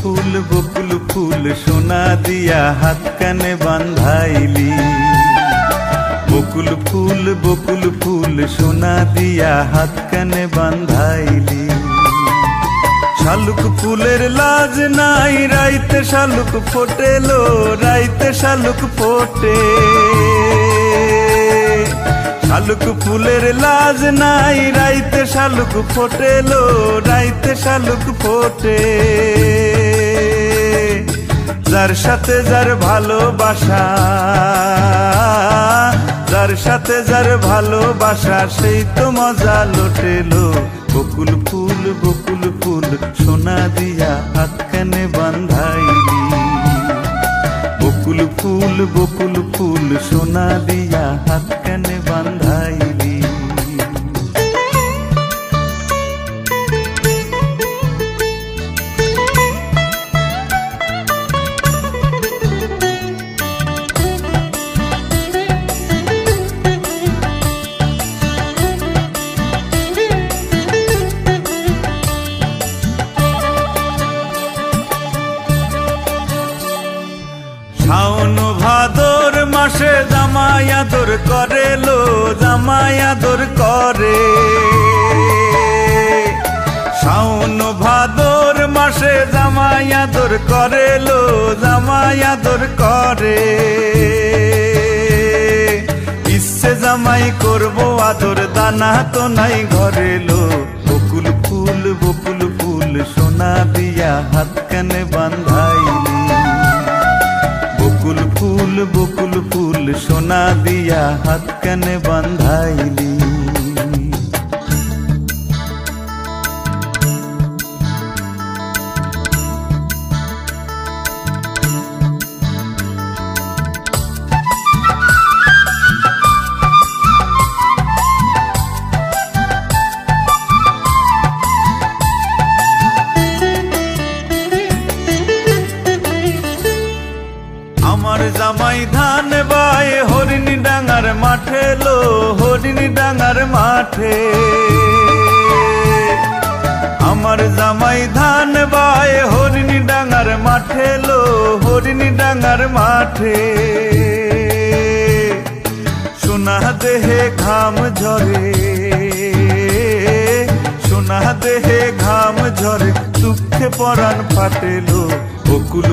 বকুল ফুল সোনা দিয়া হাত কানে বান্ধাইলি। বকুল ফুল সোনা দিয়া হাত কানে বান্ধাইলি। শালুক ফুলের লাজ নাই রাইতে শালুক ফোটেলো, রাইতে শালুক ফোটে। শালুক ফুলের লাজ নাই রাইতে শালুক ফোটেলো, রাইতে শালুক ফোটে। যার সাথে যার ভালোবাসা, যার সাথে যার ভালোবাসা সেই তো মজা লুটেলো। বকুল ফুল সোনা দিয়া হাত কানে বান্ধাইলি। বকুল ফুল সোনা দিয়া হাত কানে বান্ধাইলি। শাওন ভাদর মাসে জামাই আদর করে লো, জামাই আদর করে। শাওন ভাদর মাসে জামাই আদর করে লো, জামাই আদর করে। ইচ্ছে জামাই করবো আদর দানা তো নাই ঘরে লো। বকুল ফুল সোনা দিয়া হাত কানে বান্ধাইলি। বকুল ফুল সোনা দিয়া হাত কানে বান্ধাইলি। আমার জামাই ধান বায় হরিণী ডাঙার মাঠে লো, হরিণী ডাঙার মাঠে। আমার জামাই ধান বায় হরিণী ডাঙার মাঠে লো, হরিণী ডাঙার মাঠে। সোনা দেহে ঘাম ঝরে, সোনা দেহে ঘাম ঝরে, দুঃখে পরাণ ফাটেলো। বকুল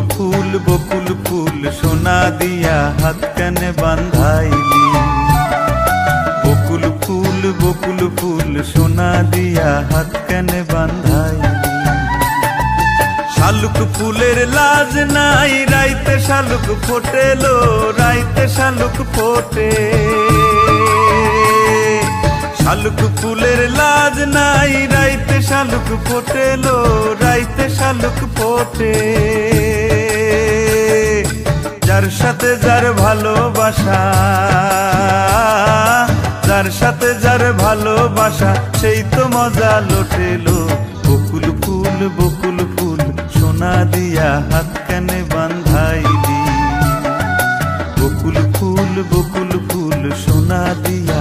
ফুল সোনা দিয়া হাত কানে বান্ধাইলি। বকুল ফুল সোনা দিয়া হাত কানে বান্ধাইলি। শালুক ফুলের লাজ নাই রাইতে শালুক ফোটেলো, রাইতে শালুক ফোটে। শালুক ফুলের লাজ নাই রাইতে শালুক ফোটেলো, রাইতে শালুক ফোটে। যার সাথে যার ভালোবাসা, যার সাথে যার ভালোবাসা সেই তো মজা লুটেলো। বকুল ফুল সোনা দিয়া হাত কানে বান্ধাইলি। বকুল ফুল সোনা দিয়া